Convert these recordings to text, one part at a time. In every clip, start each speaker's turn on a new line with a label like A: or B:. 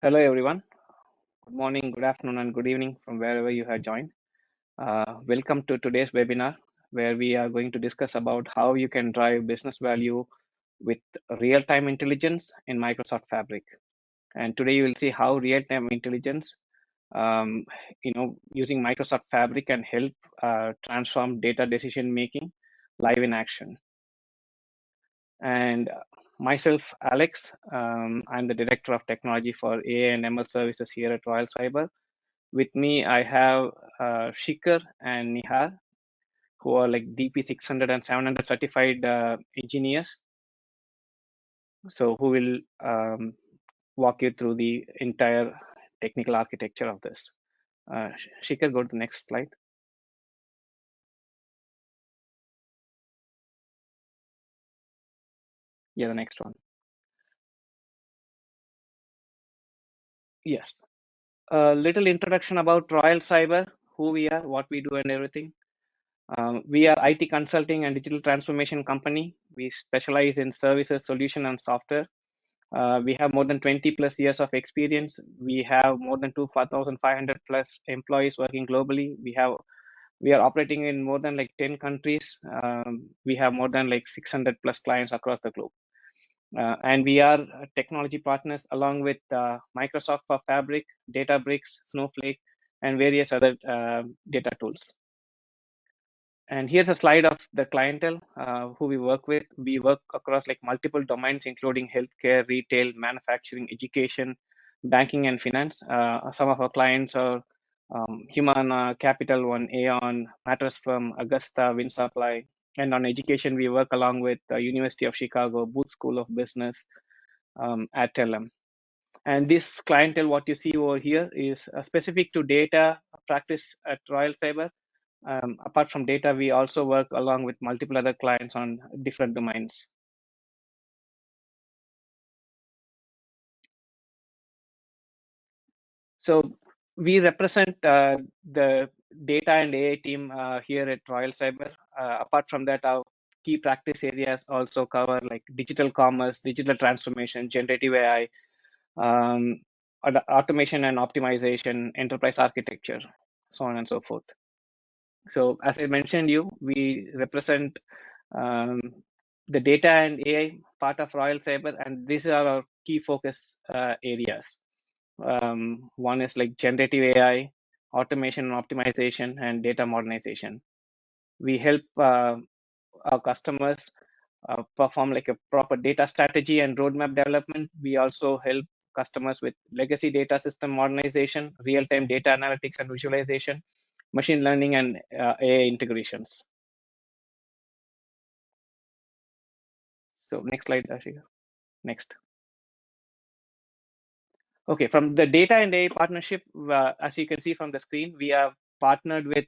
A: Hello, everyone. Good morning, good afternoon, and good evening from wherever you have joined. Welcome to today's webinar, where we are going to discuss about how you can drive business value with real-time intelligence in Microsoft Fabric. And today you will see how real-time intelligence, um, using Microsoft Fabric can help transform data decision making live in action. And myself, Alex, I'm the Director of Technology for AI and ML Services here at Royal Cyber. With me, I have Shikhar and Nihar, who are like DP 600 and 700 certified engineers. So who will walk you through the entire technical architecture of this. Shikhar, go to the next slide. Yeah, the next one. Yes. A little introduction about Royal Cyber, who we are, what we do, and everything. We are IT consulting and digital transformation company. We specialize in services, solution, and software. We have more than 20 plus years of experience. We have more than 2,500 plus employees working globally. We are operating in more than like 10 countries. We have more than like 600 plus clients across the globe. And we are technology partners along with Microsoft for Fabric, Databricks, Snowflake, and various other data tools. And here's a slide of the clientele who we work with. We work across like multiple domains, including healthcare, retail, manufacturing, education, banking, and finance. Some of our clients are Humana, Capital One, Aon, Mattress Firm, Augusta, Wind Supply. And on education, we work along with the University of Chicago, Booth School of Business, at Telem. And this clientele, what you see over here, is specific to data practice at Royal Cyber. Apart from data, we also work along with multiple other clients on different domains. So we represent the data and AI team here at Royal Cyber. Apart from that, our key practice areas also cover like digital commerce, digital transformation, generative AI, um, automation and optimization, enterprise architecture, so on and so forth. So as I mentioned you, we represent um, the data and AI part of Royal Cyber, and these are our key focus areas. One is like generative AI, automation and optimization, and data modernization. We help our customers perform like a proper data strategy and roadmap development. We also help customers with legacy data system modernization, real-time data analytics and visualization, machine learning, and AI integrations. So next slide, Ashika. Next. Okay, from the data and AI partnership, as you can see from the screen, we have partnered with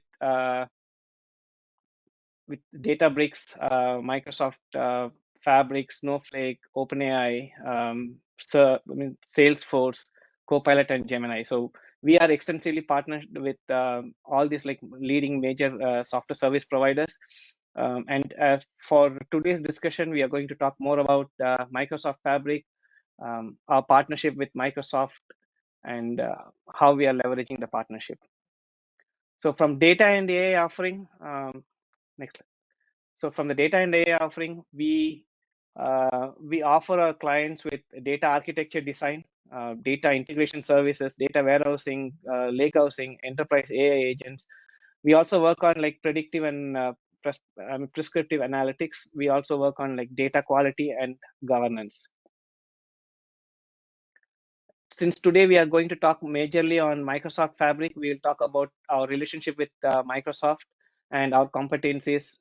A: Databricks, Microsoft Fabric, Snowflake, OpenAI, Salesforce, Copilot, and Gemini. So we are extensively partnered with all these like leading major software service providers. And for today's discussion, we are going to talk more about Microsoft Fabric, our partnership with Microsoft, and how we are leveraging the partnership. So from data and AI offering, next slide. So from the data and AI offering, we offer our clients with data architecture design, data integration services, data warehousing, lake housing, enterprise AI agents. We also work on like predictive and prescriptive analytics. We also work on like data quality and governance. Since today we are going to talk majorly on Microsoft Fabric, we will talk about our relationship with Microsoft and our competencies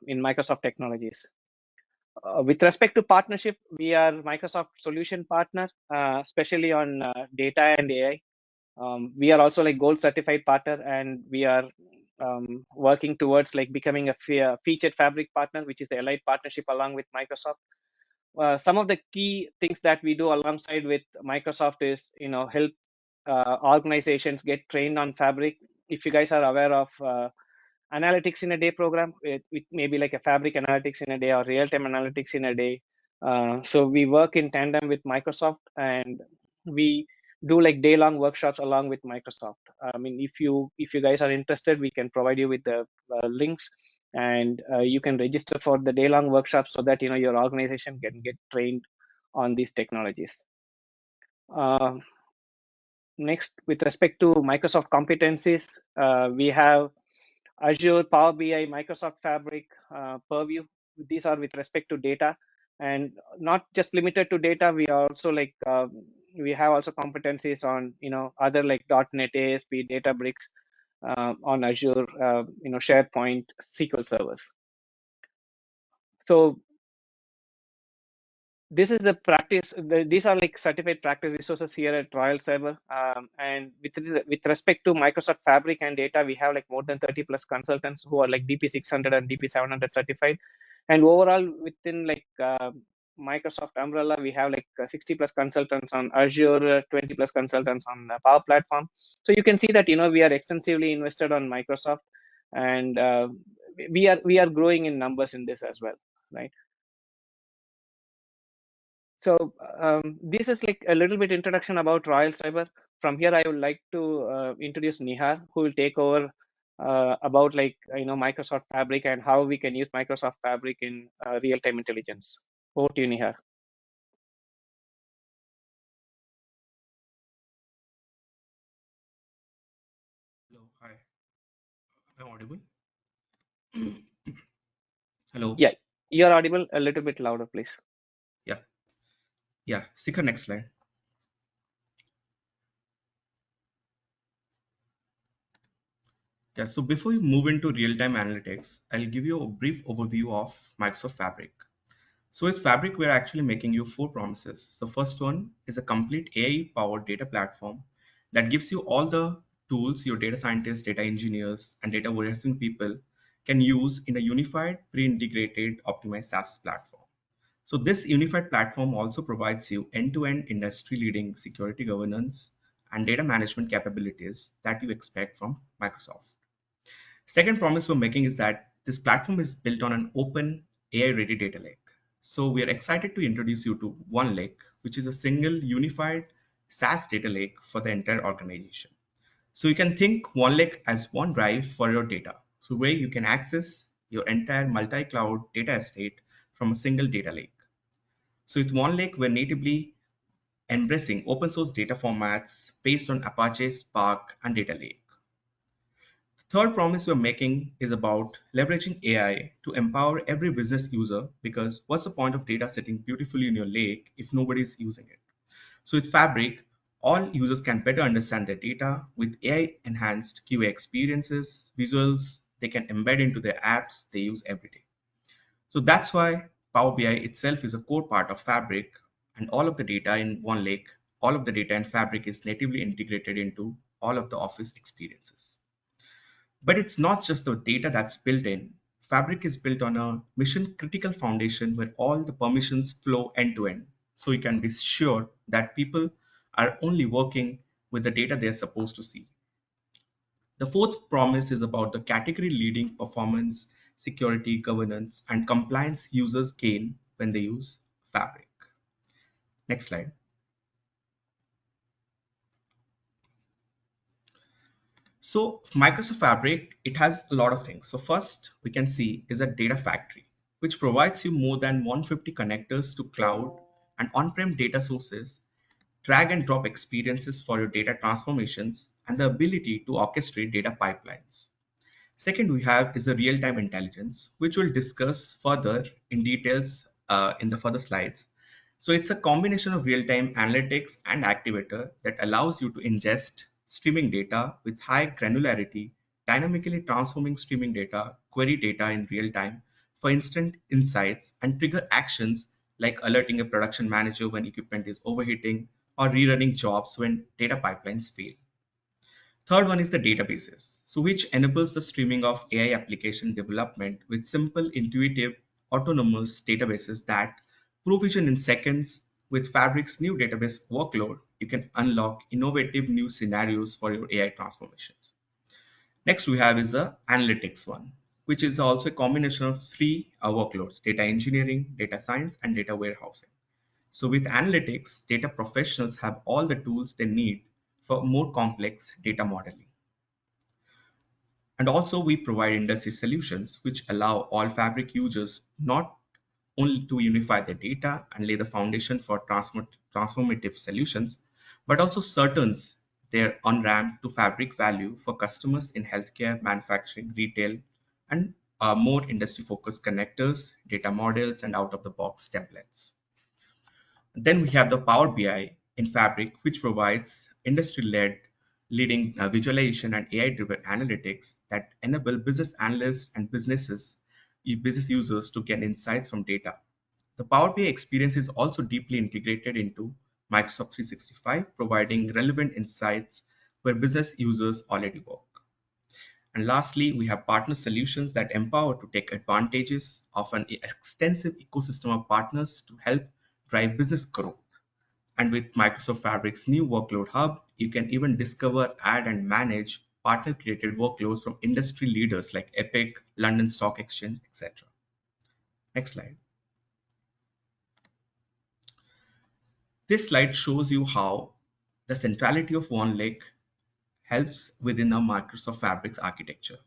A: in Microsoft technologies. With respect to partnership, we are Microsoft solution partner, especially on data and AI. We are also like gold certified partner, and we are working towards like becoming a featured Fabric partner, which is the allied partnership along with Microsoft. Some of the key things that we do alongside with Microsoft is, help organizations get trained on Fabric. If you guys are aware of analytics in a day program, it may be like a Fabric analytics in a day or real-time analytics in a day. So we work in tandem with Microsoft, and we do like day-long workshops along with Microsoft. I mean, if you guys are interested, we can provide you with the links, and you can register for the day-long workshops so that your organization can get trained on these technologies. Uh, Next, with respect to Microsoft competencies, we have Azure, Power BI, Microsoft Fabric, Purview. These are with respect to data, and not just limited to data. We are also like we have also competencies on other like .NET, ASP, Databricks, on Azure, SharePoint, SQL servers. So this is the practice. These are like certified practice resources here at Royal Cyber. And with respect to Microsoft Fabric and data, we have like more than 30 plus consultants who are like DP 600 and DP 700 certified. And overall, within like Microsoft umbrella, we have like 60 plus consultants on Azure, 20 plus consultants on the Power Platform. So you can see that we are extensively invested on Microsoft, and we are growing in numbers in this as well, right? So this is like a little bit introduction about Royal Cyber. From here, I would like to introduce Nihar, who will take over about like Microsoft Fabric and how we can use Microsoft Fabric in real-time intelligence. Over to you, Nihar.
B: Hello, hi. Am I audible? Hello.
A: Yeah, you're audible. A little bit louder, please.
B: Yeah, yeah. Shikhar, next slide. Yeah, so before you move into real-time analytics, I'll give you a brief overview of Microsoft Fabric. So with Fabric, we're actually making you four promises. The first one is a complete AI-powered data platform that gives you all the tools your data scientists, data engineers, and data warehousing people can use in a unified, pre-integrated, optimized SaaS platform. So this unified platform also provides you end-to-end industry-leading security governance and data management capabilities that you expect from Microsoft. Second promise we're making is that this platform is built on an open AI-ready data lake. So we are excited to introduce you to One Lake, which is a single unified SaaS data lake for the entire organization. So you can think One Lake as one drive for your data. So where you can access your entire multi-cloud data estate from a single data lake. So with One Lake, we're natively embracing open source data formats based on Apache Spark and Data Lake. The third promise we're making is about leveraging AI to empower every business user, because what's the point of data sitting beautifully in your lake if nobody's using it? So with Fabric, all users can better understand their data with AI enhanced QA experiences, visuals they can embed into their apps they use every day. So that's why Power BI itself is a core part of Fabric, and all of the data in One Lake, all of the data in Fabric is natively integrated into all of the Office experiences. But it's not just the data that's built in. Fabric is built on a mission critical foundation where all the permissions flow end to end. So you can be sure that people are only working with the data they're supposed to see. The fourth promise is about the category leading performance, security, governance, and compliance users gain when they use Fabric. Next slide. So Microsoft Fabric, it has a lot of things. So first we can see is a data factory, which provides you more than 150 connectors to cloud and on-prem data sources, drag and drop experiences for your data transformations, and the ability to orchestrate data pipelines. Second, we have is the real-time intelligence, which we'll discuss further in details in the further slides. So it's a combination of real-time analytics and activator that allows you to ingest streaming data with high granularity, dynamically transforming streaming data, query data in real time for instant insights, and trigger actions like alerting a production manager when equipment is overheating or rerunning jobs when data pipelines fail. Third one is the databases, so which enables the streaming of AI application development with simple, intuitive, autonomous databases that provision in seconds. With Fabric's new database workload, you can unlock innovative new scenarios for your AI transformations. Next we have is the analytics one, which is also a combination of three workloads: data engineering, data science, and data warehousing. So with analytics, data professionals have all the tools they need for more complex data modeling. And also we provide industry solutions which allow all Fabric users not only to unify their data and lay the foundation for transformative solutions, but also certains their on-ramp to Fabric value for customers in healthcare, manufacturing, retail, and more industry-focused connectors, data models, and out-of-the-box templates. Then we have the Power BI in Fabric, which provides industry-led leading visualization and AI-driven analytics that enable business analysts and business users to get insights from data. The Power BI experience is also deeply integrated into Microsoft 365, providing relevant insights where business users already work. And lastly, we have partner solutions that empower to take advantages of an extensive ecosystem of partners to help drive business growth. And with Microsoft Fabric's new workload hub, you can even discover, add, and manage partner created workloads from industry leaders like Epic, London Stock Exchange, etc. Next slide. This slide shows you how the centrality of OneLake helps within a Microsoft Fabric's architecture.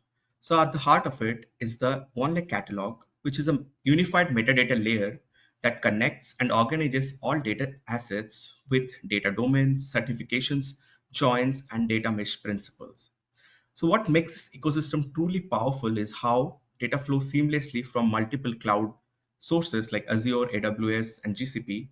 B: So at the heart of it is the OneLake catalog, which is a unified metadata layer that connects and organizes all data assets with data domains, certifications, joins, and data mesh principles. So what makes this ecosystem truly powerful is how data flows seamlessly from multiple cloud sources like Azure, AWS, and GCP,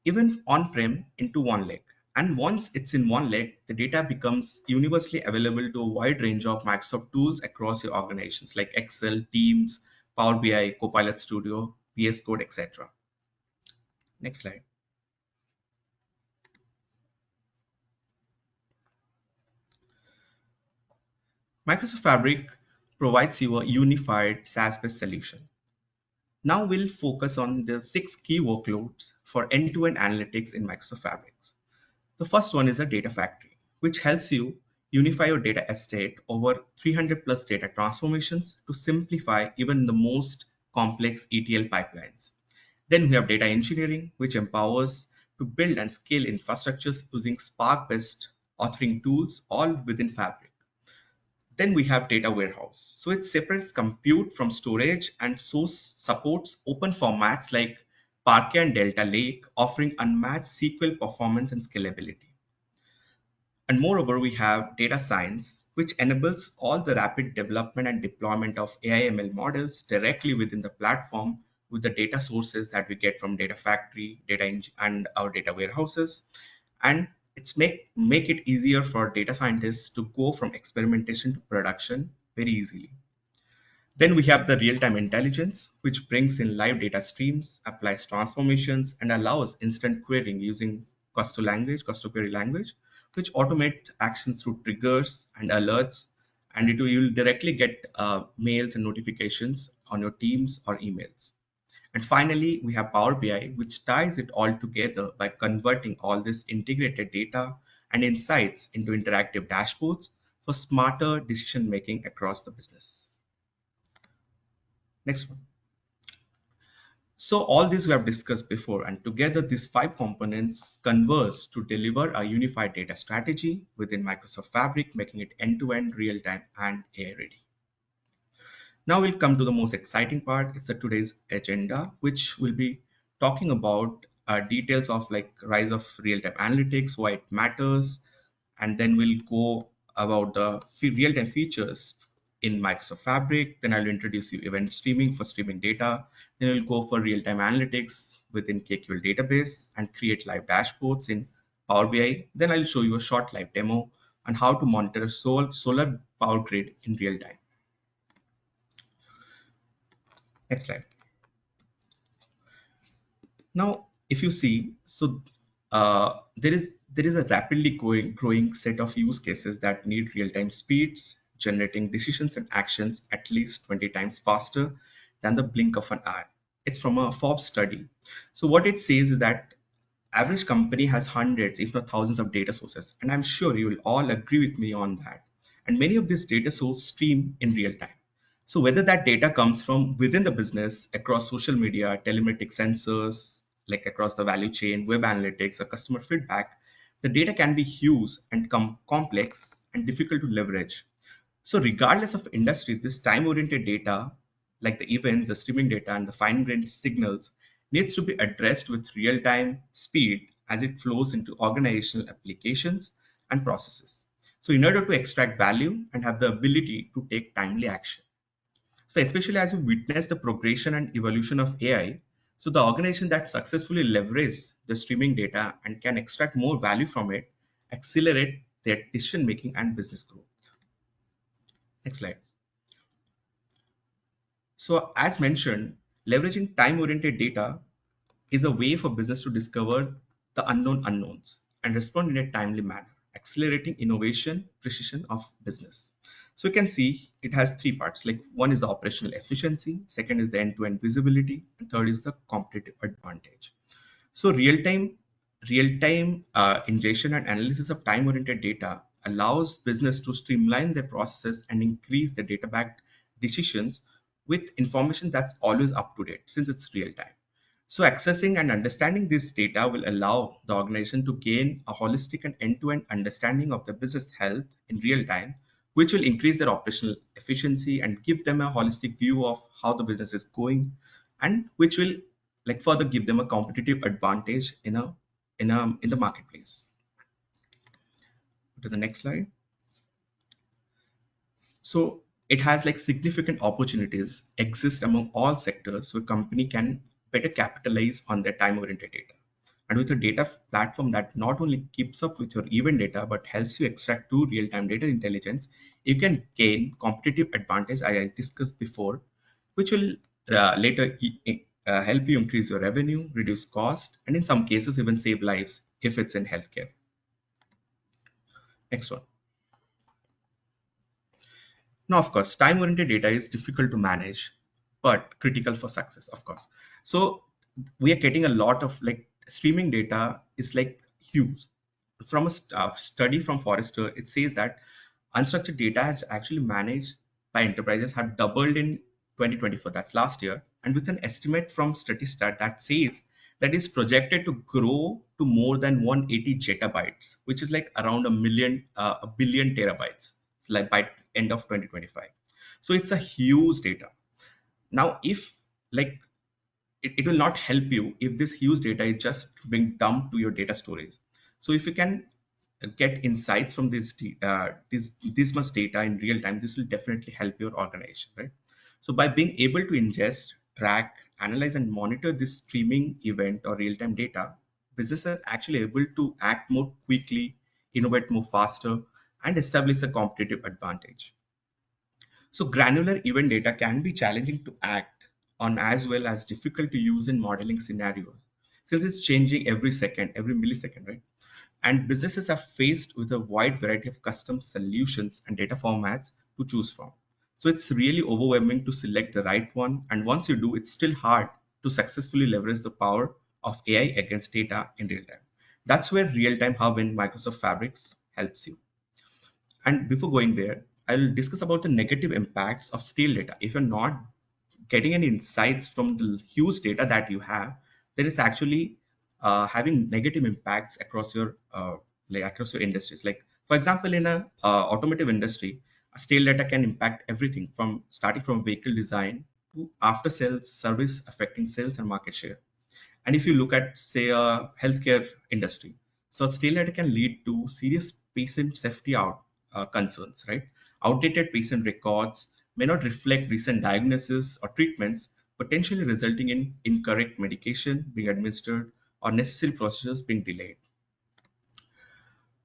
B: even on-prem into OneLake. And once it's in OneLake, the data becomes universally available to a wide range of Microsoft tools across your organizations like Excel, Teams, Power BI, Copilot Studio, VS Code, etc. Next slide. Microsoft Fabric provides you a unified SaaS-based solution. Now we'll focus on the 6 key workloads for end-to-end analytics in Microsoft Fabric. The first one is a data factory, which helps you unify your data estate over 300 plus data transformations to simplify even the most complex ETL pipelines. Then we have data engineering, which empowers to build and scale infrastructures using Spark-based authoring tools, all within Fabric. Then we have data warehouse. So it separates compute from storage and supports open formats like Parquet and Delta Lake, offering unmatched SQL performance and scalability. And moreover, we have data science, which enables all the rapid development and deployment of AI/ML models directly within the platform with the data sources that we get from Data Factory, and our data warehouses. And it's make it easier for data scientists to go from experimentation to production very easily. Then we have the real-time intelligence, which brings in live data streams, applies transformations, and allows instant querying using custom query language, which automate actions through triggers and alerts, and you'll directly get mails and notifications on your Teams or emails. And finally, we have Power BI, which ties it all together by converting all this integrated data and insights into interactive dashboards for smarter decision making across the business. Next one. So all this we have discussed before, and together these 5 components converge to deliver a unified data strategy within Microsoft Fabric, making it end-to-end, real-time, and AI-ready. Now we'll come to the most exciting part. It's today's agenda, which will be talking about details of like rise of real-time analytics, why it matters, and then we'll go about the real-time features in Microsoft Fabric. Then I'll introduce you event streaming for streaming data. Then we'll go for real-time analytics within KQL database and create live dashboards in Power BI. Then I'll show you a short live demo on how to monitor solar power grid in real time. Next slide. Now, if you see, so there is a rapidly growing set of use cases that need real-time speeds, generating decisions and actions at least 20 times faster than the blink of an eye. It's from a Forbes study. So what it says is that average company has hundreds, if not thousands of data sources. And I'm sure you will all agree with me on that. And many of these data sources stream in real time. So whether that data comes from within the business, across social media, telematic sensors, like across the value chain, web analytics, or customer feedback, the data can be huge and complex and difficult to leverage. So regardless of industry, this time-oriented data, like the events, the streaming data, and the fine-grained signals, needs to be addressed with real-time speed as it flows into organizational applications and processes. So in order to extract value and have the ability to take timely action. So especially as we witness the progression and evolution of AI, so the organization that successfully leverage the streaming data and can extract more value from it, accelerate their decision making and business growth. Next slide. So as mentioned, leveraging time-oriented data is a way for business to discover the unknown unknowns and respond in a timely manner, accelerating innovation, precision of business. So you can see it has three parts. Like one is the operational efficiency, second is the end-to-end visibility, and third is the competitive advantage. So real-time ingestion and analysis of time-oriented data allows business to streamline their processes and increase the data-backed decisions with information that's always up to date since it's real time. So accessing and understanding this data will allow the organization to gain a holistic and end-to-end understanding of the business health in real time, which will increase their operational efficiency and give them a holistic view of how the business is going, and which will like further give them a competitive advantage in the marketplace. To the next slide. So it has like significant opportunities exist among all sectors, so a company can better capitalize on their time-oriented data. And with a data platform that not only keeps up with your event data, but helps you extract true real-time data intelligence, you can gain competitive advantage, as I discussed before, which will later help you increase your revenue, reduce cost, and in some cases even save lives if it's in healthcare. Next one. Now, of course, time-oriented data is difficult to manage, but critical for success, of course. So we are getting a lot of like streaming data is like huge. From a study from Forrester, it says that unstructured data has actually managed by enterprises have doubled in 2024, that's last year, and with an estimate from Statista that says that is projected to grow to more than 180 zettabytes, which is like around a billion terabytes, like by end of 2025. So it's a huge data. Now, if like it will not help you if this huge data is just being dumped to your data storage. So if you can get insights from this much data in real time, this will definitely help your organization, right? So by being able to ingest, track, analyze, and monitor this streaming event or real-time data, businesses are actually able to act more quickly, innovate more faster, and establish a competitive advantage. So granular event data can be challenging to act on as well as difficult to use in modeling scenarios since it's changing every second, every millisecond, right? And businesses are faced with a wide variety of custom solutions and data formats to choose from. So it's really overwhelming to select the right one. And once you do, it's still hard to successfully leverage the power of AI against data in real time. That's where Real-Time Hub in Microsoft Fabrics helps you. And before going there, I'll discuss about the negative impacts of stale data. If you're not getting any insights from the huge data that you have, then it's actually having negative impacts across your industries. Like for example, in a automotive industry, stale data can impact everything from starting from vehicle design to after sales service, affecting sales and market share. And if you look at, say, a healthcare industry, so stale data can lead to serious patient safety concerns, right? Outdated patient records may not reflect recent diagnosis or treatments, potentially resulting in incorrect medication being administered or necessary procedures being delayed.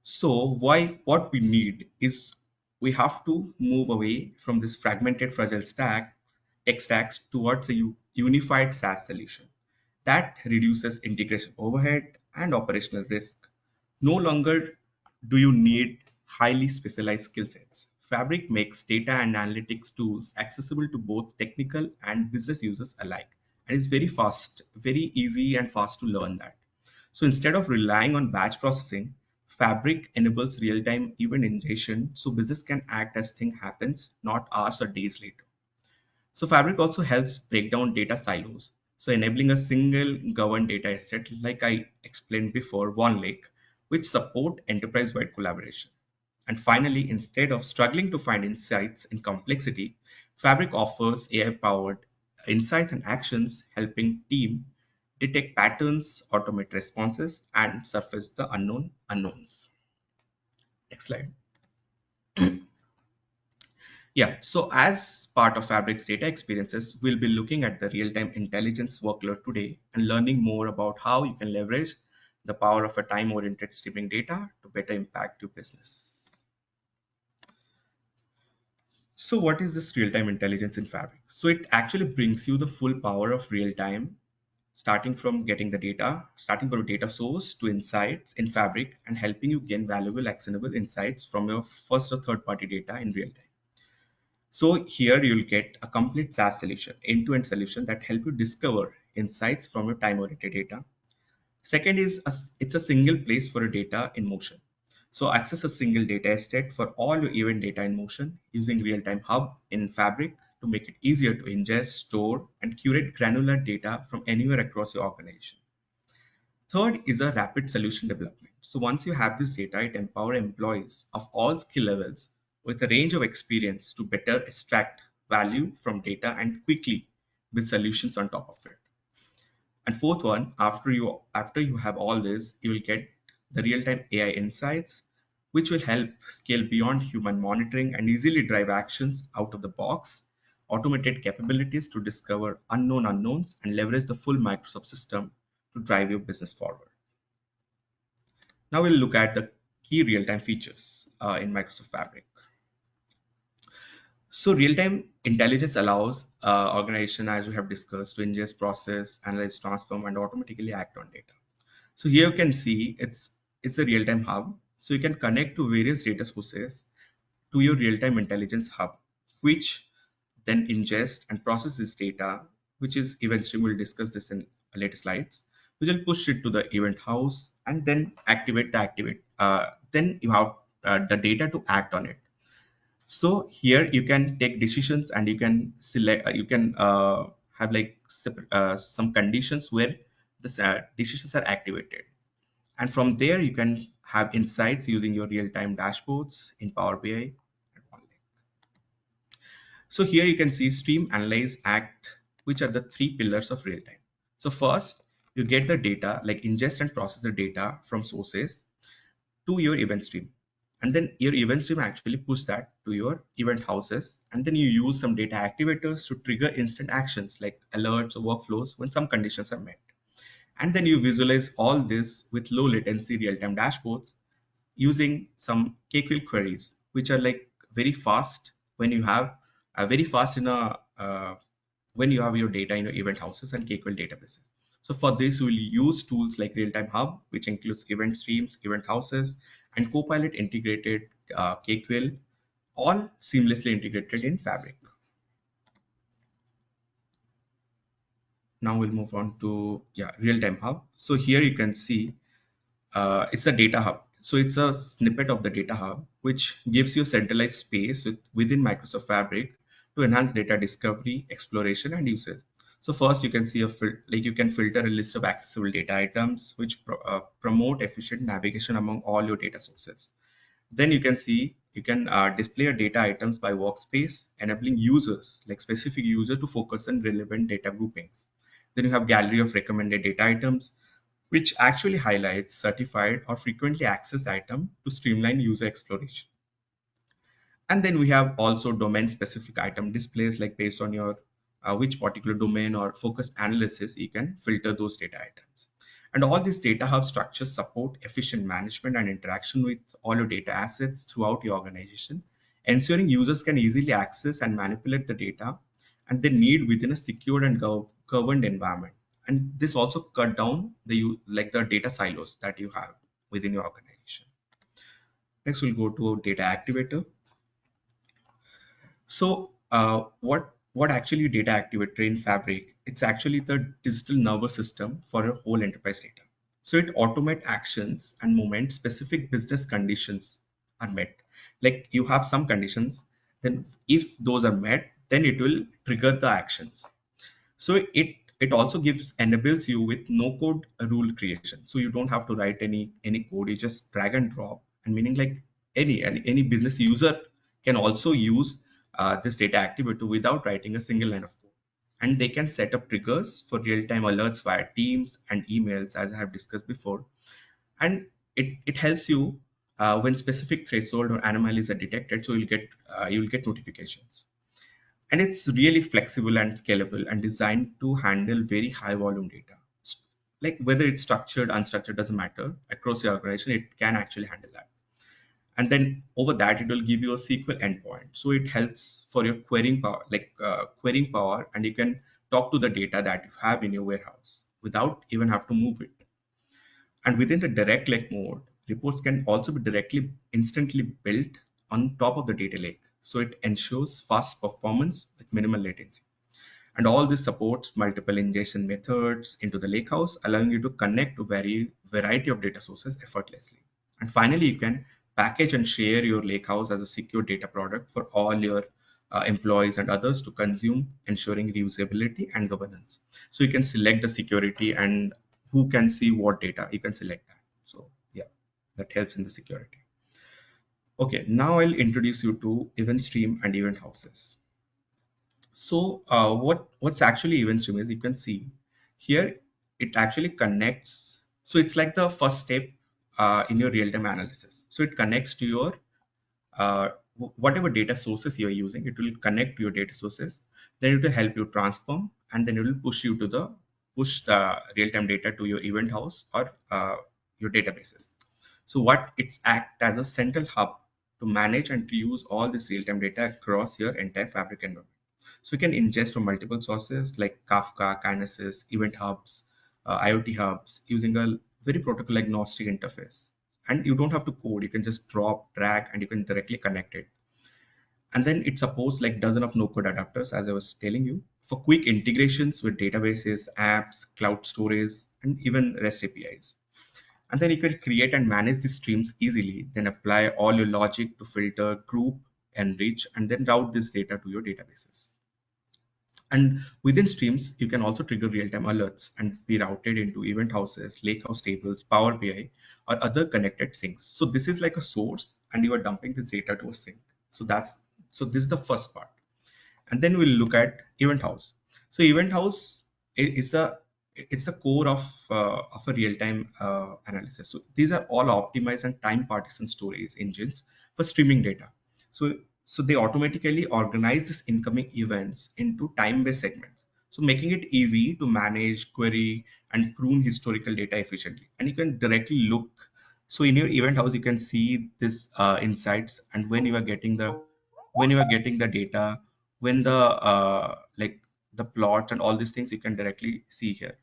B: So what we need is we have to move away from this fragmented fragile tech stacks towards a unified SaaS solution that reduces integration overhead and operational risk. No longer do you need highly specialized skill sets. Fabric makes data and analytics tools accessible to both technical and business users alike. And it's very fast, very easy and fast to learn that. So instead of relying on batch processing, Fabric enables real-time event ingestion so business can act as thing happens, not hours or days later. So Fabric also helps break down data silos. So enabling a single governed data asset, like I explained before, one lake, which support enterprise-wide collaboration. And finally, instead of struggling to find insights in complexity, Fabric offers AI-powered insights and actions, helping team detect patterns, automate responses, and surface the unknown unknowns. Next slide. Yeah, so as part of Fabric's data experiences, we'll be looking at the real-time intelligence workload today and learning more about how you can leverage the power of a time-oriented streaming data to better impact your business. So what is this real-time intelligence in Fabric? So it actually brings you the full power of real-time, starting from getting the data, starting from a data source to insights in Fabric and helping you gain valuable, actionable insights from your first or third-party data in real time. So here you'll get a complete SaaS solution, end-to-end solution that help you discover insights from your time-oriented data. Second is it's a single place for your data in motion. So access a single data estate for all your event data in motion using real-time hub in Fabric to make it easier to ingest, store, and curate granular data from anywhere across your organization. Third is a rapid solution development. So once you have this data, it empowers employees of all skill levels with a range of experience to better extract value from data and quickly build solutions on top of it. And fourth one, after you have all this, you will get the real-time AI insights, which will help scale beyond human monitoring and easily drive actions out of the box, automated capabilities to discover unknown unknowns and leverage the full Microsoft system to drive your business forward. Now we'll look at the key real-time features in Microsoft Fabric. So real-time intelligence allows organization, as we have discussed, to ingest, process, analyze, transform, and automatically act on data. So here you can see it's a real-time hub. So you can connect to various data sources to your real-time intelligence hub, which then ingest and process this data, which is event stream. We'll discuss this in later slides. Which will push it to the event house and then activate the then you have the data to act on it. So here you can take decisions and you can select, you can have like some conditions where the decisions are activated. And from there, you can have insights using your real-time dashboards in Power BI. So here you can see stream, analyze, act, which are the three pillars of real-time. So first, you get the data, like ingest and process the data from sources to your event stream. And then your event stream actually push that to your event houses. And then you use some data activators to trigger instant actions like alerts or workflows when some conditions are met. And then you visualize all this with low latency real-time dashboards using some KQL queries, which are like very fast when you have very fast in a when you have your data in your event houses and KQL databases. So for this, we'll use tools like Real-Time Hub, which includes event streams, event houses, and Copilot integrated KQL, all seamlessly integrated in Fabric. Now we'll move on to Real-Time Hub. So here you can see it's a data hub. So it's a snippet of the data hub, which gives you centralized space within Microsoft Fabric to enhance data discovery, exploration, and usage. So first, you can see you can filter a list of accessible data items, which promote efficient navigation among all your data sources. Then you can see you can display your data items by workspace, enabling users, like specific user, to focus on relevant data groupings. Then you have gallery of recommended data items, which actually highlights certified or frequently accessed item to streamline user exploration. And then we have also domain specific item displays, like based on your which particular domain or focused analysis, you can filter those data items. And all these data hub structures support efficient management and interaction with all your data assets throughout your organization, ensuring users can easily access and manipulate the data and they need within a secure and governed environment. And this also cut down the data silos that you have within your organization. Next, we'll go to data activator. So what actually data activator in Fabric? It's actually the digital nervous system for your whole enterprise data. So it automate actions and moment specific business conditions are met. Like you have some conditions, then if those are met, then it will trigger the actions. So it it also enables you with no code rule creation. So you don't have to write any code. You just drag and drop, and meaning like any business user can also use this data activity without writing a single line of code. And they can set up triggers for real-time alerts via Teams and emails, as I have discussed before. And it helps you when specific threshold or anomalies are detected, so you'll get notifications. And it's really flexible and scalable and designed to handle very high volume data. Like whether it's structured, unstructured, doesn't matter. Across your organization, it can actually handle that. And then over that, it will give you a SQL endpoint. So it helps for your querying power, querying power, and you can talk to the data that you have in your warehouse without even have to move it. And within the direct lake mode, reports can also be instantly built on top of the data lake. So it ensures fast performance with minimal latency. And all this supports multiple ingestion methods into the lakehouse, allowing you to connect to variety of data sources effortlessly. And finally, you can package and share your lakehouse as a secure data product for all your employees and others to consume, ensuring reusability and governance. So you can select the security and who can see what data. You can select that. So yeah, that helps in the security. Okay, now I'll introduce you to event stream and event houses. So what's actually event stream is, you can see here, it actually connects. So it's like the first step in your real-time analysis. So it connects to your whatever data sources you're using. It will connect to your data sources. Then it will help you transform, and then it will push the real-time data to your event house or your databases. So what it's act as a central hub to manage and to use all this real-time data across your entire Fabric environment. So you can ingest from multiple sources like Kafka, Kinesis, event hubs, IoT hubs, using a very protocol agnostic interface. And you don't have to code, you can just drop, drag, and you can directly connect it. And then it supports like dozen of no-code adapters, as I was telling you, for quick integrations with databases, apps, cloud storage, and even REST APIs. And then you can create and manage the streams easily, then apply all your logic to filter, group, enrich, and then route this data to your databases. And within streams, you can also trigger real-time alerts and be routed into event houses, lakehouse tables, Power BI, or other connected sinks. So this is like a source, and you are dumping this data to a sink. So this is the first part. And then we'll look at event house. So event house is the core of a real-time analysis. So these are all optimized and time partition storage engines for streaming data. So they automatically organize these incoming events into time-based segments. So making it easy to manage, query, and prune historical data efficiently. And you can directly look. So in your event house, you can see this insights, and when you are getting the data, when the plots and all these things, you can directly see here.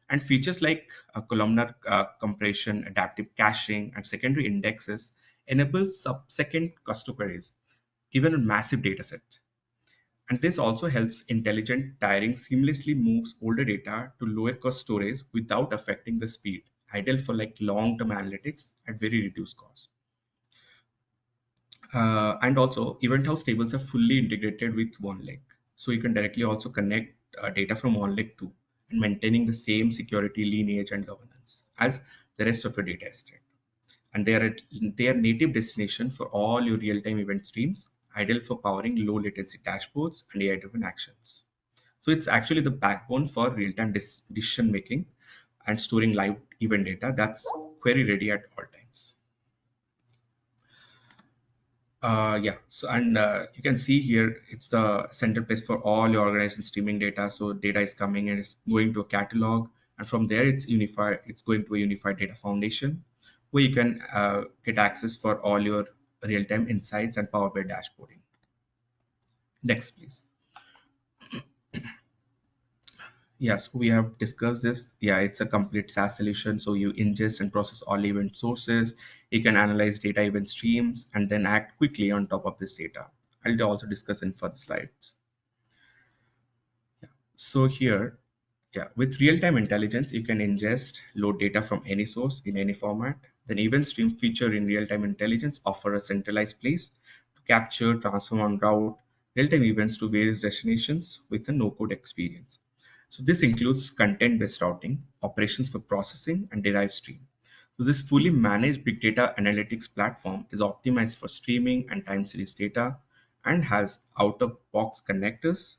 B: And features like columnar compression, adaptive caching, and secondary indexes enable sub-second custom queries, even on massive data sets. And this also helps intelligent tiering seamlessly moves older data to lower cost storage without affecting the speed, ideal for like long-term analytics at very reduced cost. And also, event house tables are fully integrated with OneLake. So you can directly also connect data from OneLake too, and maintaining the same security, lineage, and governance as the rest of your data estate. And they are native destination for all your real-time event streams, ideal for powering low latency dashboards and AI-driven actions. So it's actually the backbone for real-time decision making and storing live event data that's query ready at all times. Yeah, so and you can see here, it's the center place for all your organization streaming data. So data is coming and it's going to a catalog, and from there it's unified. It's going to a unified data foundation where you can get access for all your real-time insights and Power BI dashboarding. Next, please. Yes, we have discussed this. Yeah, it's a complete SaaS solution. So you ingest and process all event sources. You can analyze data event streams and then act quickly on top of this data. I'll also discuss in further slides. Yeah. So here, yeah, with real-time intelligence, you can ingest, load data from any source in any format. Then event stream feature in real-time intelligence offer a centralized place to capture, transform, and route real-time events to various destinations with a no-code experience. So this includes content-based routing, operations for processing, and derived stream. So this fully managed big data analytics platform is optimized for streaming and time series data and has out-of-box connectors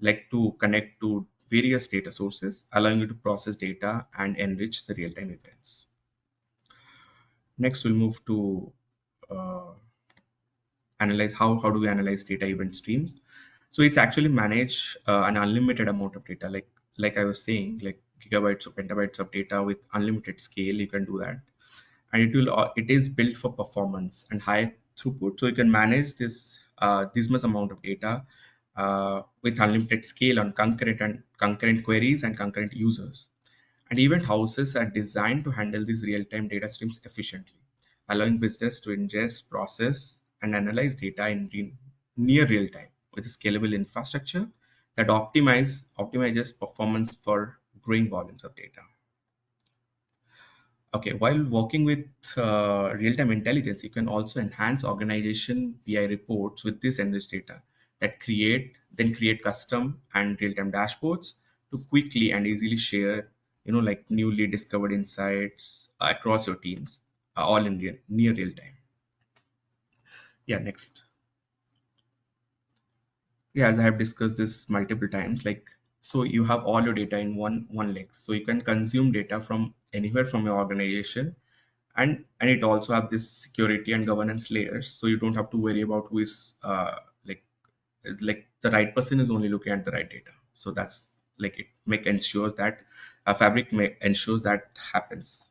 B: like to connect to various data sources, allowing you to process data and enrich the real-time events. Next, we'll move to uh, analyze how do we analyze data event streams. So it's actually manage an unlimited amount of data, like I was saying, like gigabytes or petabytes of data with unlimited scale. You can do that, and it is built for performance and high throughput. So you can manage this much amount of data with unlimited scale on concurrent queries and concurrent users. And event houses are designed to handle these real-time data streams efficiently, allowing business to ingest, process, and analyze data in near real time with a scalable infrastructure that optimizes performance for growing volumes of data. Okay, while working with real-time intelligence, you can also enhance organization BI reports with this enriched data that create custom and real-time dashboards to quickly and easily share, like newly discovered insights across your teams, all in near real time. Yeah, next. Yeah, as I have discussed this multiple times, like so you have all your data in one link, so you can consume data from anywhere from your organization, and it also have this security and governance layers, so you don't have to worry about who is like the right person is only looking at the right data. So that's like it make ensure that ensures that happens.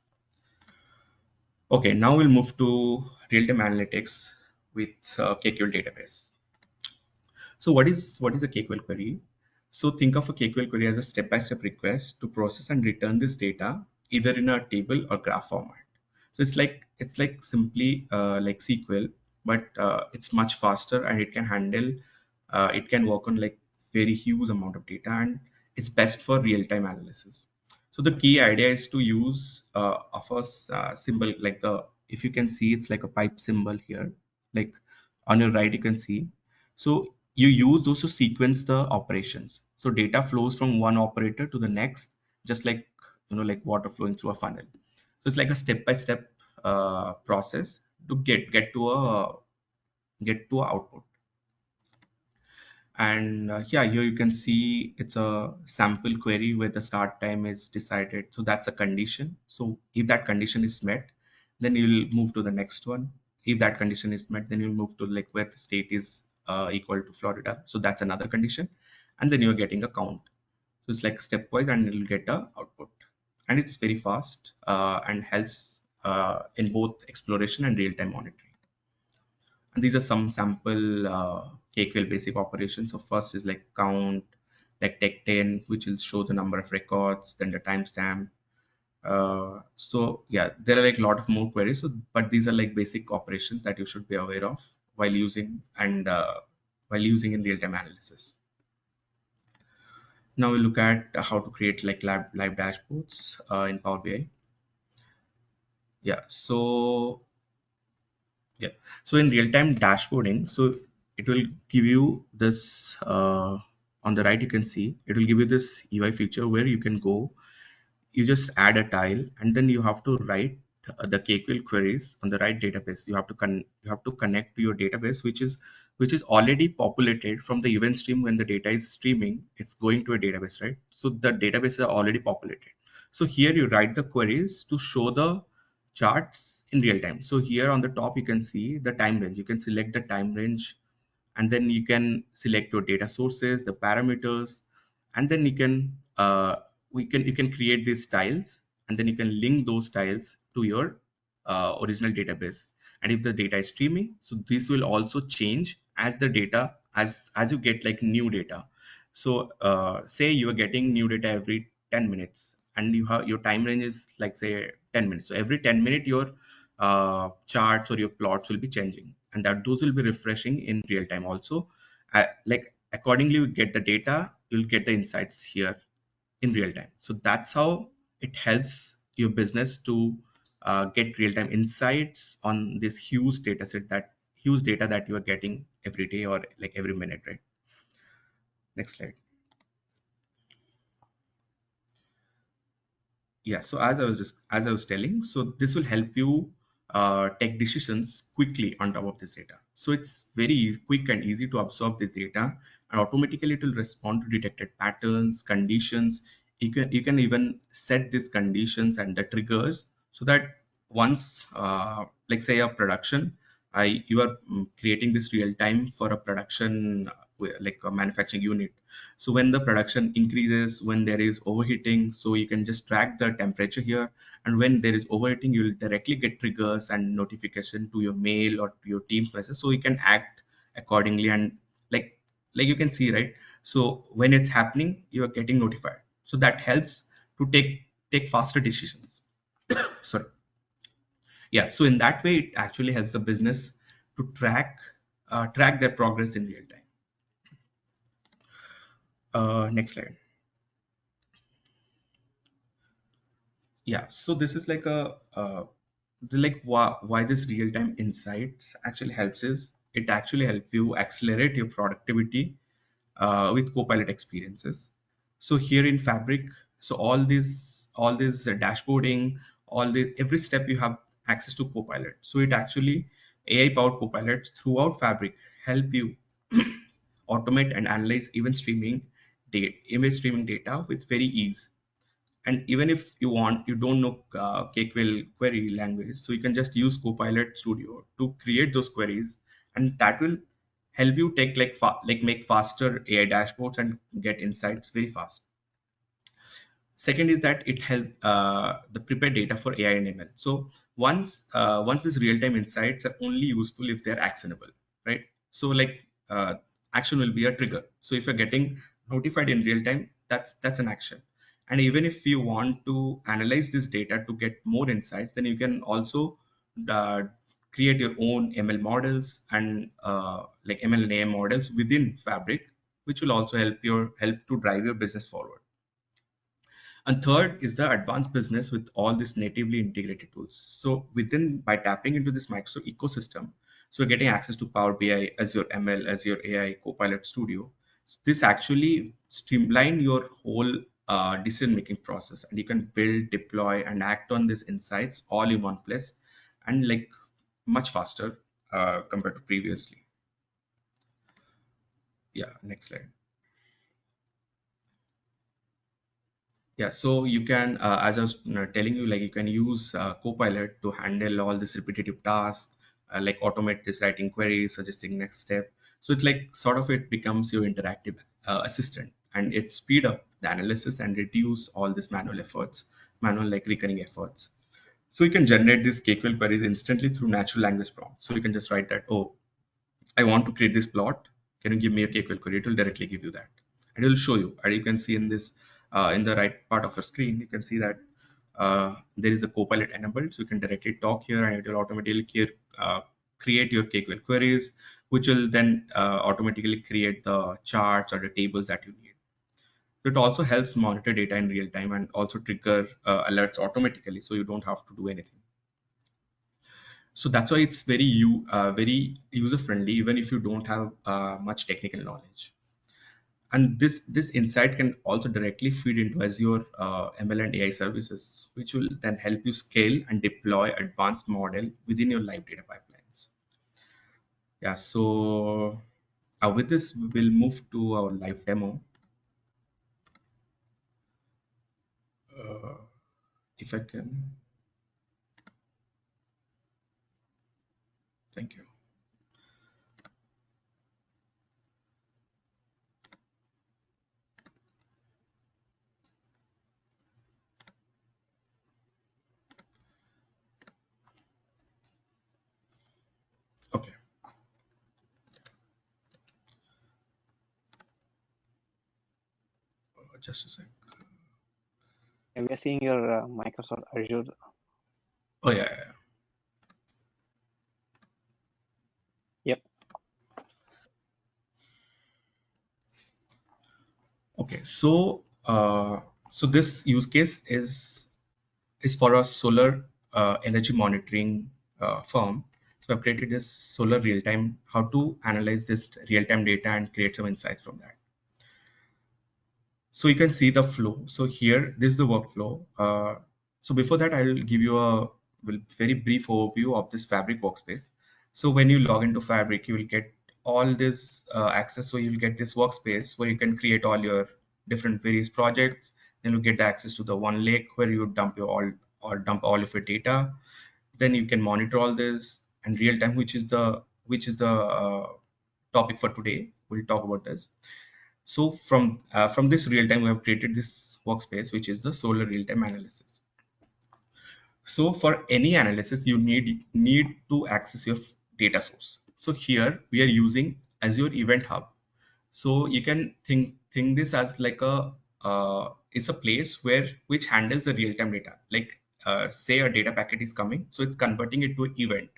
B: Okay, now we'll move to real-time analytics with KQL database. So what is a KQL query? So think of a KQL query as a step-by-step request to process and return this data either in a table or graph format. So it's like simply like SQL, but it's much faster and it can work on like very huge amount of data, and it's best for real-time analysis. So the key idea is to use of a symbol like the if you can see it's like a pipe symbol here, like on your right you can see. So you use those to sequence the operations. So data flows from one operator to the next, just like like water flowing through a funnel. So it's like a step-by-step process to get to a output. And yeah, here you can see it's a sample query where the start time is decided. So that's a condition. So if that condition is met, then you'll move to the next one. If that condition is met, then you'll move to like where the state is equal to Florida. So that's another condition. And then you're getting a count. So it's like stepwise and you'll get a output. And it's very fast and helps in both exploration and real-time monitoring. And these are some sample KQL basic operations. So first is like count, like tech 10, which will show the number of records, then the timestamp. So yeah, there are like a lot of more queries. So, but these are like basic operations that you should be aware of while using in real-time analysis. Now we look at how to create like live dashboards in Power BI. Yeah, so yeah. So in real-time dashboarding, so it will give you this on the right, you can see it will give you this UI feature where you can go, you just add a tile, and then you have to write the KQL queries on the right database. You have to connect to your database, which is already populated from the event stream. When the data is streaming, it's going to a database, right? So the database is already populated. So here you write the queries to show the charts in real time. So here on the top you can see the time range. You can select the time range, and then you can select your data sources, the parameters, and then you can create these tiles, and then you can link those tiles to your original database. And if the data is streaming, so this will also change as the data as you get like new data. So say you are getting new data every 10 minutes, and your time range is like say 10 minutes. So every 10 minutes your charts or your plots will be changing, and that those will be refreshing in real time also. Like accordingly you get the data, you'll get the insights here in real time. So that's how it helps your business to get real time insights on this huge data that you are getting every day or like every minute, right? Next slide. Yeah, so as I was telling, so this will help you take decisions quickly on top of this data. So it's very quick and easy to absorb this data, and automatically it will respond to detected patterns, conditions. You can even set these conditions and the triggers so that once, like say a production, you are creating this real time for a production, like a manufacturing unit. So when the production increases, when there is overheating, so you can just track the temperature here. And when there is overheating, you will directly get triggers and notification to your mail or to your team's message, so you can act accordingly. And like like you can see, right? So when it's happening, you are getting notified. So that helps to take faster decisions. Sorry. Yeah. So in that way, it actually helps the business to track their progress in real time. Next slide. Yeah, so this is like why this real-time insights actually helps is it actually help you accelerate your productivity with Copilot experiences. So here in Fabric, so all this dashboarding, all the every step you have access to Copilot. So it actually AI powered Copilot throughout Fabric help you automate and analyze image streaming data with very ease. And even if you don't know KQL query language, so you can just use Copilot Studio to create those queries, and that will help you take like make faster AI dashboards and get insights very fast. Second is that it helps the prepare data for AI and ML. So once these real-time insights are only useful if they're actionable, right? So like action will be a trigger. So if you're getting notified in real time, that's an action. And even if you want to analyze this data to get more insights, then you can also uh, create your own ML models and like ML and AI models within Fabric, which will also help to drive your business forward. And third is the advanced business with all these natively integrated tools. So by tapping into this Microsoft ecosystem, so we're getting access to Power BI, Azure ML, Azure AI, Copilot Studio. So this actually streamline your whole decision-making process, and you can build, deploy, and act on these insights all in one place, and like much faster compared to previously. Yeah, next slide. Yeah, so you can, as I was telling you, like you can use Copilot to handle all this repetitive tasks, like automate this writing queries, suggesting next step. So it's like sort of it becomes your interactive assistant, and it speed up the analysis and reduce all this manual like recurring efforts. So you can generate these KQL queries instantly through natural language prompts. So you can just write that, oh, I want to create this plot. Can you give me a KQL query? It will directly give you that. And it will show you. And you can see in this, in the right part of your screen, you can see that there is a Copilot enabled. So you can directly talk here and it will automatically create your KQL queries, which will then automatically create the charts or the tables that you need. It also helps monitor data in real time and also trigger alerts automatically. So you don't have to do anything. So that's why it's very user friendly, even if you don't have much technical knowledge. And this insight can also directly feed into Azure ML and AI services, which will then help you scale and deploy advanced model within your live data pipelines. Yeah, so with this, we will move to our live demo. If I can, thank you. Okay, just a sec.
A: And we are seeing your Microsoft Azure.
B: Oh yeah.
A: Yep.
B: Okay, so this use case is for a solar energy monitoring firm. So I've created this solar real time, how to analyze this real time data and create some insights from that. So you can see the flow. So here, this is the workflow. So before that, I'll give you a very brief overview of this Fabric workspace. So when you log into Fabric, you will get all this access. So you'll get this workspace where you can create all your different various projects. Then you get the access to the one lake where you dump your all of your data. Then you can monitor all this and real time, which is the topic for today. We'll talk about this. So from this real time, we have created this workspace, which is the solar real time analysis. So for any analysis, you need to access your data source. So here we are using Azure Event Hub. So you can think this as like it's a place which handles the real time data. Like say a data packet is coming, so it's converting it to an event,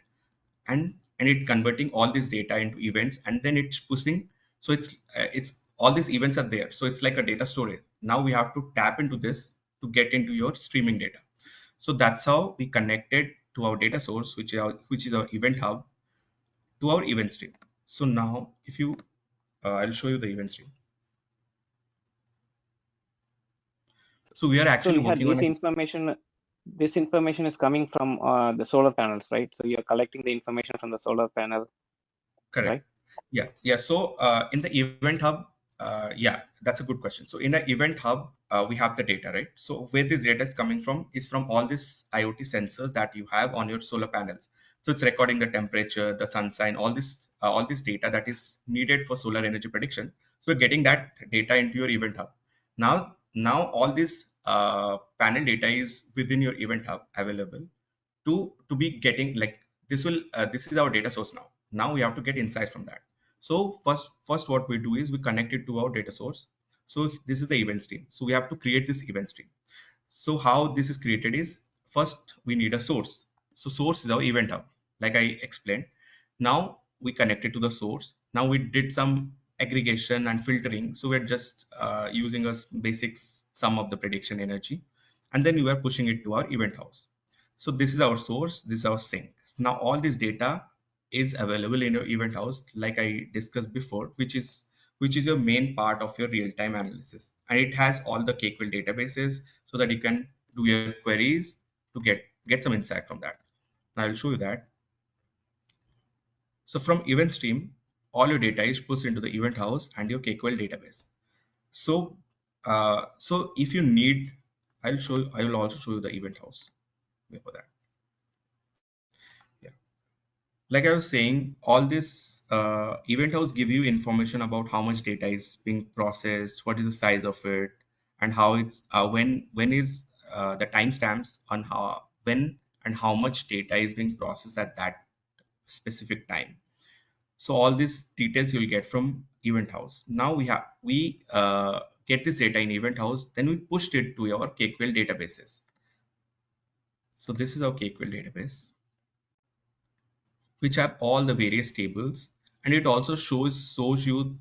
B: and it converting all this data into events, and then it's pushing. So it's all these events are there. So it's like a data storage. Now we have to tap into this to get into your streaming data. So that's how we connected to our data source, which is our event hub, to our event stream. So now, if you, I'll show you the event stream. So we are
A: So
B: actually
A: Nihar,
B: working on
A: this information is coming from the solar panels, right? So you're collecting the information from the solar panel,
B: correct.
A: right?
B: Yeah. So in the event hub, yeah, that's a good question. So in the event hub, we have the data, right? So where this data is coming from is from all these IoT sensors that you have on your solar panels. So it's recording the temperature, the sun sign, all this data that is needed for solar energy prediction. So we're getting that data into your event hub. Now all this panel data is within your event hub available to be getting like this is our data source now. Now we have to get insights from that. So first what we do is we connect it to our data source. So this is the event stream. So we have to create this event stream. So how this is created is, first we need a source. So source is our event hub, like I explained. Now we connect it to the source. Now we did some aggregation and filtering. So we're just using a basic sum of the prediction energy, and then we are pushing it to our event house. So this is our source, this is our sink. Now all this data is available in your event house, like I discussed before, which is your main part of your real-time analysis. And it has all the KQL databases so that you can do your queries to get some insight from that. Now I'll show you that. So from event stream, all your data is pushed into the event house and your KQL database. So so if you need, I will also show you the event house before that. Yeah. Like I was saying, all this event house give you information about how much data is being processed, what is the size of it, and how it's when is the timestamps on when and how much data is being processed at that specific time. So all these details you'll get from event house. Now we get this data in event house, then we pushed it to our KQL databases. So this is our KQL database, which have all the various tables, and it also shows you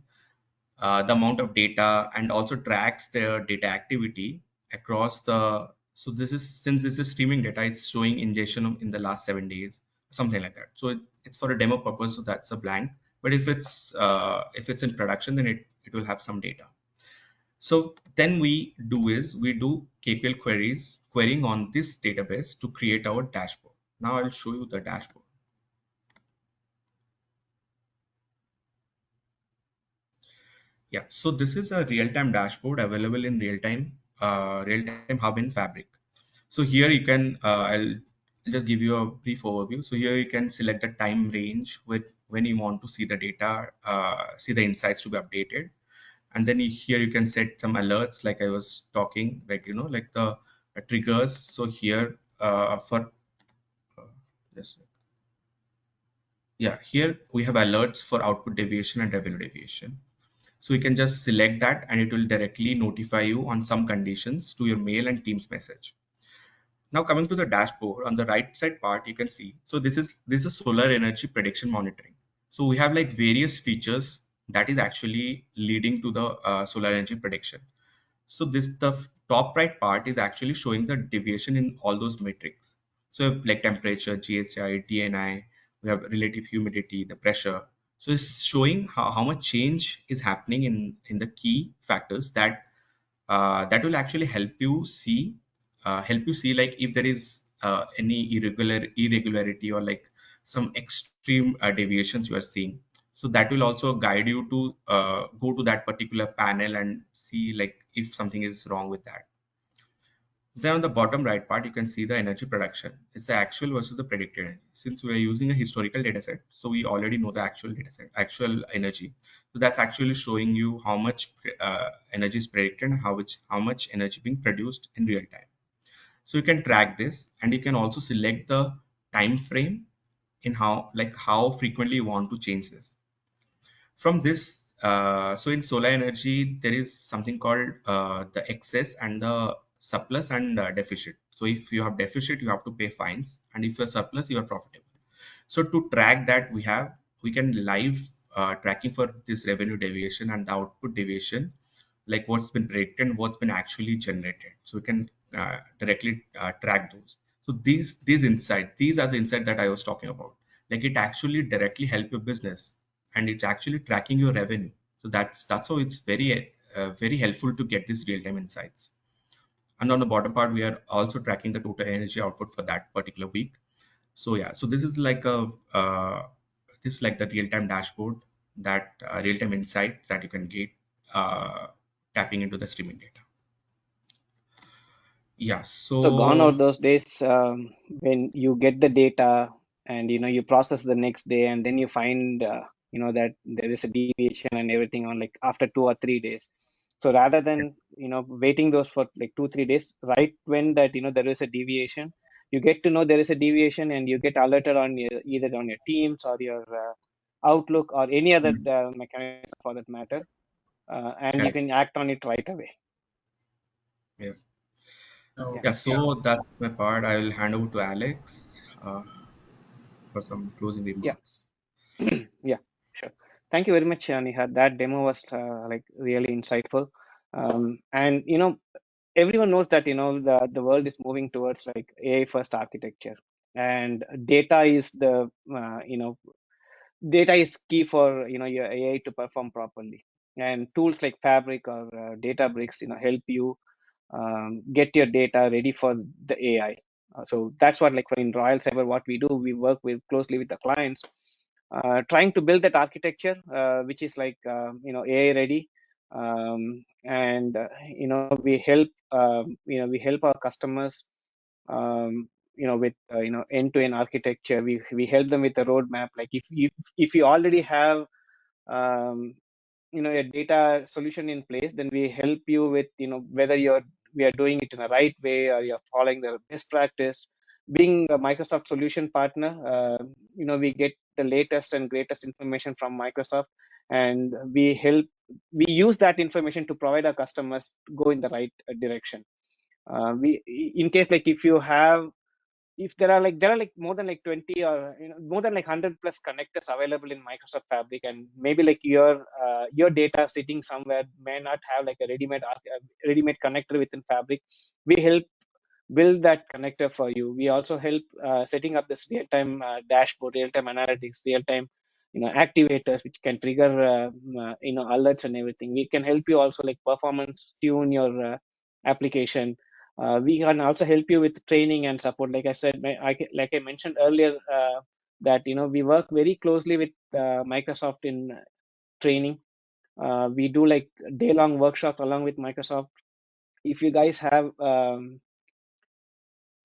B: the amount of data and also tracks the data activity across the. So this is, since this is streaming data, it's showing ingestion in the last 7 days, something like that. So it's for a demo purpose, so that's a blank. But if it's in production, then it will have some data. So then we do KQL querying on this database to create our dashboard. Now I'll show you the dashboard. Yeah, so this is a real-time dashboard available in real-time hub in Fabric. So here you can, I'll just give you a brief overview. So here you can select the time range with when you want to see the data, see the insights to be updated. And then here you can set some alerts, like I was talking, like, like the triggers. So here for this, yeah, here we have alerts for output deviation and revenue deviation. So you can just select that and it will directly notify you on some conditions to your mail and Teams message. Now coming to the dashboard, on the right side part, you can see, so this is solar energy prediction monitoring. So we have like various features that is actually leading to the solar energy prediction. So the top right part is actually showing the deviation in all those metrics. So like temperature, GSI, DNI, we have relative humidity, the pressure. So it's showing how much change is happening in the key factors that will actually help you see help you see like if there is any irregularity or like some extreme deviations you are seeing. So that will also guide you to go to that particular panel and see like if something is wrong with that. Then on the bottom right part, you can see the energy production. It's the actual versus the predicted energy. Since we're using a historical data set, so we already know the actual data set, actual energy. So that's actually showing you how much energy is predicted and how much energy being produced in real time. So you can track this, and you can also select the time frame in how frequently you want to change this. From this, so in solar energy, there is something called the excess and the surplus and deficit. So if you have deficit, you have to pay fines, and if you're surplus, you are profitable. So to track that, we can live tracking for this revenue deviation and the output deviation, like what's been predicted and what's been actually generated. So we can directly track those. So these are the insight that I was talking about. Like it actually directly help your business, and it's actually tracking your revenue. So that's how it's very helpful to get these real time insights. And on the bottom part, we are also tracking the total energy output for that particular week. So yeah, so this is like the real time dashboard, that real time insights that you can get uh, tapping into the streaming data. Yeah,
A: So gone
B: so
A: are those days when you get the data and you process the next day, and then you find that there is a deviation and everything on like after 2 or 3 days. So rather than waiting those for like 2 3 days, right when that there is a deviation, you get to know there is a deviation, and you get alerted on either on your Teams or your Outlook or any other mechanism for that matter, and you
B: correct.
A: can act on it right away.
B: Yeah.
C: So,
A: Yeah.
B: Yeah,
C: yeah.
B: so that's my part. I will hand over to Alex for some closing
A: Yeah.
B: remarks.
A: Yeah, sure. Thank you very much, Nihar. That demo was like really insightful. And everyone knows that the world is moving towards like AI first architecture, and data is key for your AI to perform properly. And tools like Fabric or Databricks help you get your data ready for the AI. So that's what, like, in Royal Cyber, what we do, we work with closely with the clients, trying to build that architecture, which is like AI ready, and we help our customers, with end-to-end architecture. We help them with a roadmap. Like if you already have um, a data solution in place, then we help you with whether we are doing it in the right way or you're following the best practice. Being a Microsoft solution partner, we get the latest and greatest information from Microsoft, and we use that information to provide our customers go in the right direction. We In case, like, if there are like more than like 20 or more than like 100 plus connectors available in Microsoft Fabric, and maybe like your data sitting somewhere may not have like a ready-made connector within Fabric. We help build that connector for you. We also help setting up this real-time dashboard, real-time analytics, real-time activators which can trigger alerts and everything. We can help you also like performance tune your application. We can also help you with training and support. Like I said, like I mentioned earlier, that we work very closely with Microsoft in training. We do like day-long workshops along with Microsoft. If you guys have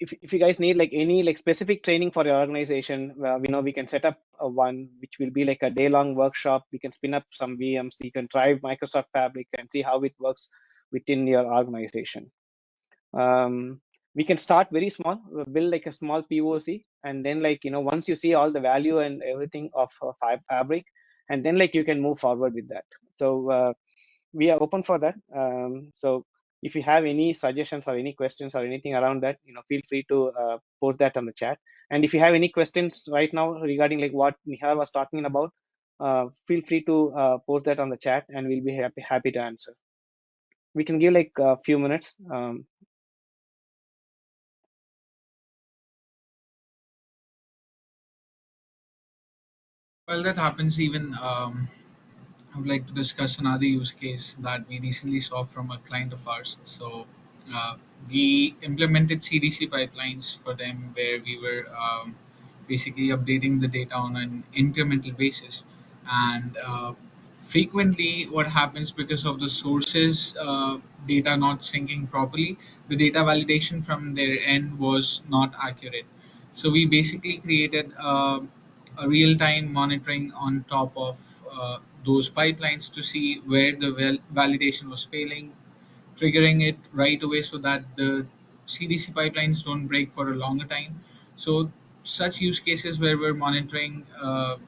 A: if you guys need like any like specific training for your organization, we can set up a one which will be like a day-long workshop. We can spin up some VMs. You can try Microsoft Fabric and see how it works within your organization. We can start very small, build like a small POC, and then like once you see all the value and everything of Fabric, and then like you can move forward with that. So we are open for that. So if you have any suggestions or any questions or anything around that, feel free to post that on the chat. And if you have any questions right now regarding like what Nihar was talking about, feel free to post that on the chat, and we'll be happy to answer. We can give like a few minutes.
C: Well, that happens even. I would like to discuss another use case that we recently saw from a client of ours. So, Uh, we implemented CDC pipelines for them where we were basically updating the data on an incremental basis. And frequently, what happens because of the sources data not syncing properly, the data validation from their end was not accurate. So we basically created a real-time monitoring on top of those pipelines to see where the validation was failing, triggering it right away so that the CDC pipelines don't break for a longer time. So such use cases where we're monitoring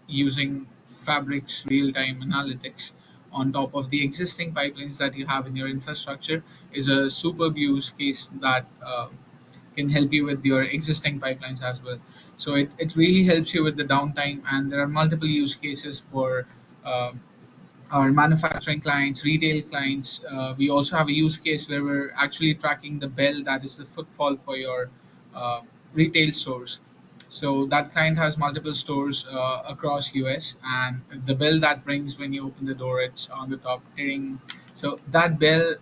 C: using Fabric's real-time analytics on top of the existing pipelines that you have in your infrastructure is a superb use case that can help you with your existing pipelines as well. So it really helps you with the downtime, and there are multiple use cases for uh, our manufacturing clients, retail clients. We also have a use case where we're actually tracking the bell that is the footfall for your uh, retail stores. So that client has multiple stores across US, and the bell that rings when you open the door, it's on the top, ding. So that bell,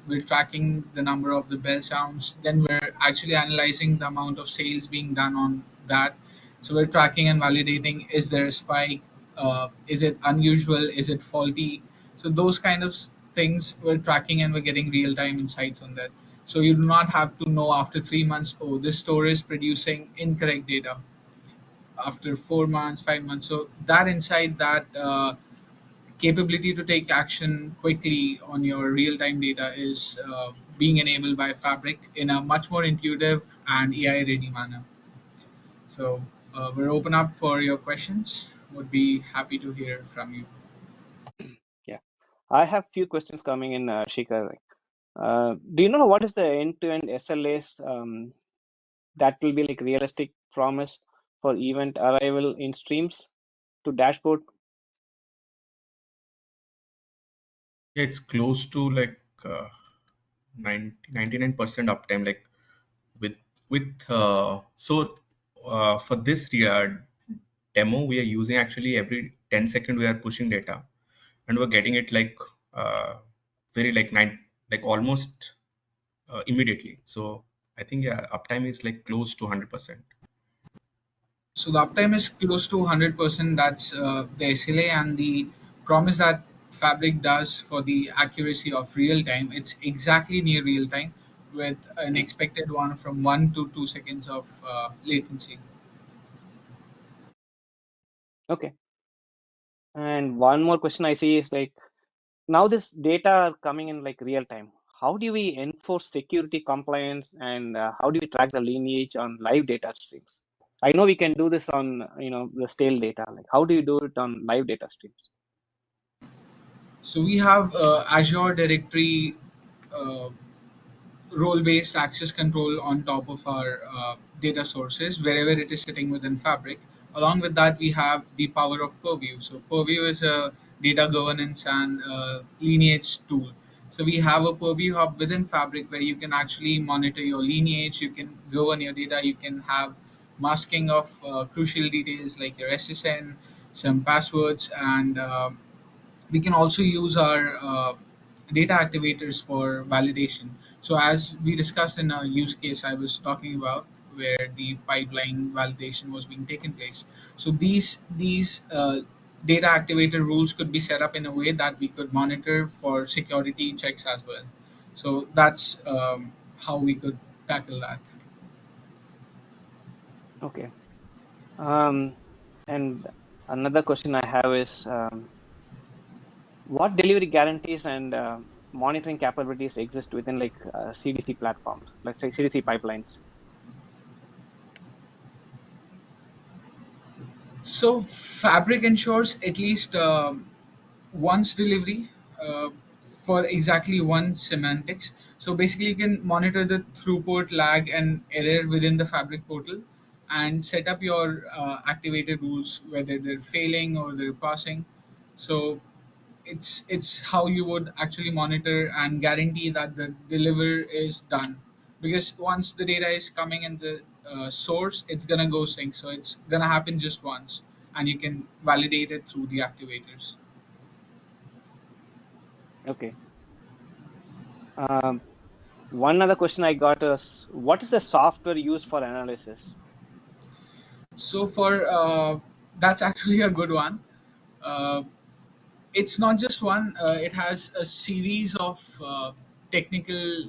C: we're tracking the number of the bell sounds. Then we're actually analyzing the amount of sales being done on that. So we're tracking and validating: is there a spike? Is it unusual? Is it faulty? So those kind of things we're tracking, and we're getting real time insights on that. So you do not have to know after 3 months, oh, this store is producing incorrect data. After 4 months, 5 months, so that insight, that capability to take action quickly on your real time data is being enabled by Fabric in a much more intuitive and AI ready manner. So we're open up for your questions. Would be happy to hear from you.
A: Yeah, I have few questions coming in, Shikhar. Do you know what is the end-to-end SLAs that will be like realistic promise for event arrival in streams to dashboard?
B: Yeah, it's close to like 99% uptime. Like with for this demo, we are using actually every 10 second we are pushing data, and we're getting it like very like like almost immediately. So I think yeah, uptime is like close to 100%.
C: So the uptime is close to 100%. That's the SLA and the promise that Fabric does for the accuracy of real time. It's exactly near real time with an
A: Hmm.
C: expected one from 1 to 2 seconds of latency.
A: Okay. And one more question I see is like now this data are coming in like real time. How do we enforce security compliance and how do we track the lineage on live data streams? I know we can do this on the stale data. Like how do you do it on live data streams?
C: So we have Azure Directory uh, role-based access control on top of our data sources wherever it is sitting within Fabric. Along with that, we have the power of Purview. So Purview is a data governance and lineage tool. So we have a Purview hub within Fabric where you can actually monitor your lineage, you can govern your data, you can have masking of crucial details like your SSN, some passwords, and we can also use our data activators for validation. So as we discussed in a use case I was talking about, where the pipeline validation was being taken place. So these data activator rules could be set up in a way that we could monitor for security checks as well. So that's how we could tackle that.
A: Okay. Um, and another question I have is what delivery guarantees and monitoring capabilities exist within like CDC platforms, let's say CDC pipelines?
C: So Fabric ensures at least once delivery uh, for exactly one semantics. So basically, you can monitor the throughput, lag, and error within the Fabric portal, and set up your activated rules whether they're failing or they're passing. So it's how you would actually monitor and guarantee that the deliver is done, because once the data is coming in the source, it's gonna go sync, so it's gonna happen just once, and you can validate it through the activators.
A: Okay. Um, One other question I got is, what is the software used for analysis?
C: So for that's actually a good one. Uh, it's not just one. It has a series of technical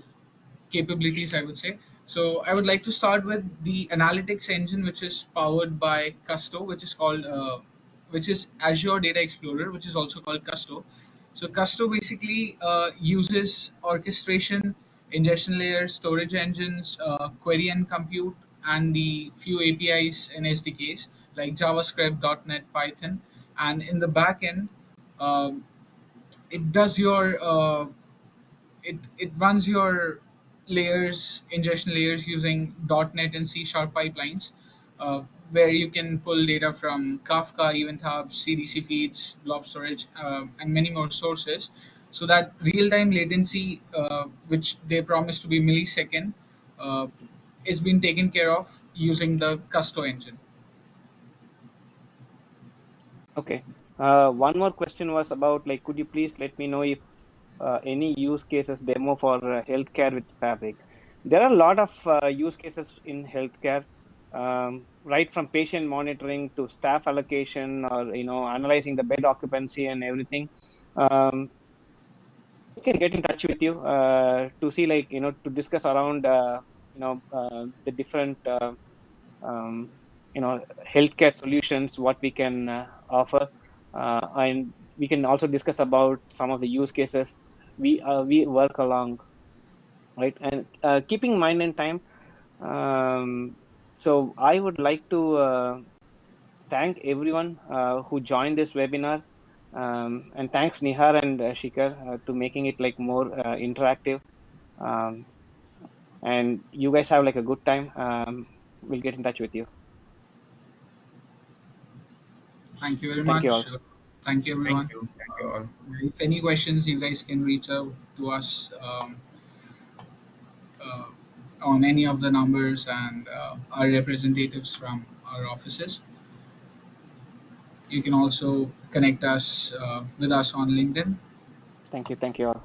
C: capabilities, I would say. So I would like to start with the analytics engine, which is powered by Custo, which is Azure Data Explorer, which is also called Custo. So Custo basically uses orchestration, ingestion layers, storage engines, query and compute, and the few APIs and SDKs like JavaScript, .NET, Python, and in the back end, um, it does your it runs your ingestion layers using .NET and C# pipelines, uh, where you can pull data from Kafka, Event Hubs, CDC feeds, blob storage, and many more sources. So that real-time latency, which they promise to be millisecond, uh, is being taken care of using the Custo engine.
A: Okay. One more question was about, like, could you please let me know if any use cases demo for healthcare with Fabric? There are a lot of use cases in healthcare, right from patient monitoring to staff allocation, or analyzing the bed occupancy and everything. Um, we can get in touch with you to see, like, to discuss around the different um, healthcare solutions, what we can offer, and we can also discuss about some of the use cases we work along, right? And keeping in mind in time, so I would like to thank everyone who joined this webinar, and thanks Nihar and Shikhar to making it like more interactive, um, and you guys have like a good time. We'll get in touch with you.
C: Thank you very
A: Thank you
C: much.
A: all.
C: Thank you,
B: Thank
C: everyone.
B: you. Thank you all.
C: If any questions, you guys can reach out to us. Uh, on any of the numbers and our representatives from our offices. You can also connect us with us on LinkedIn.
A: Thank you all.